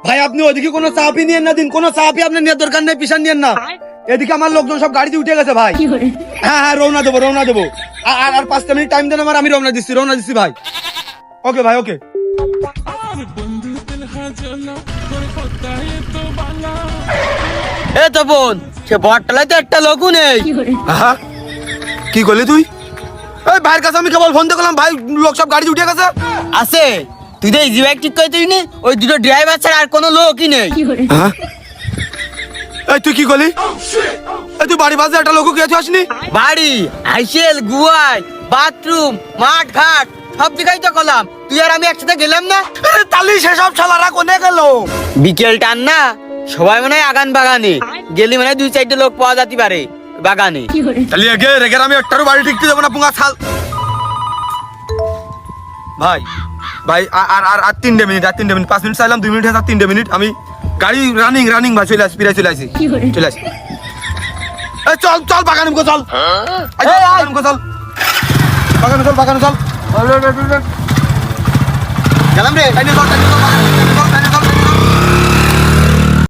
ভাই আপনি ওইদিকে কোনো চাপই নিয়েন না দিন, কোনো চাপই আপনার নেওয়ার দরকার নেই, পিছন নিয়েন না। এদিকে আমার লোকজন সব গাড়িতে উঠে গেছে ভাই। হ্যাঁ হ্যাঁ রওনা দেবো রওনা দেবো। আর 5টা মিনিট টাইম দেন আমার, আমি রওনা দিচ্ছি ভাই। ওকে ভাই ওকে। এ তো বোন, সে বটতলায় তো একটা লোকও নেই। হ্যাঁ কি করলি তুই? এই ভাইয়ের কাছে আমি কেবল ফোন দেখলাম, ভাই লোক সব গাড়িতে উঠে গেছে। আছে, তুই তো ইজি বাইক ঠিক করে তুই নি, ওই দুটো ড্রাইভার ছাড়া আর কোনো লোকই নেই। হ্যাঁ এই তুই কি করলি? এই তুই বাড়ি বাজে একটা লোক গিয়েছিস আসনি? বাড়ি, আইসেল, গুয়াই, বাথরুম, মাঠ ঘাট সব জায়গায় তো করলাম, তুই আর আমি একসাথে গেলাম না। তালি সেসব শালারা কোনে গেল? বিকেল টান না, সবাই মনে হয় আগান বাগানে গেলি, মানে 2-4টে লোক পাওয়া যেতে পারে বাগানে। তালি আগে রেগে আমি একটারও বাড়ি ঠিকতে যাবো না পুঙ্গা ছাল। ভাই ভাই আর আর আর 3 মিনিট, 5 মিনিট চাইলাম, 2 মিনিট আর 3 মিনিট, আমি গাড়ি রানিং ভাই চলে আসি, চলে আসি। এই চল চল বাগানে মুখো চল, বাগানে মুখো চল, বাগানে চল। গেলাম রে। এই নে চল,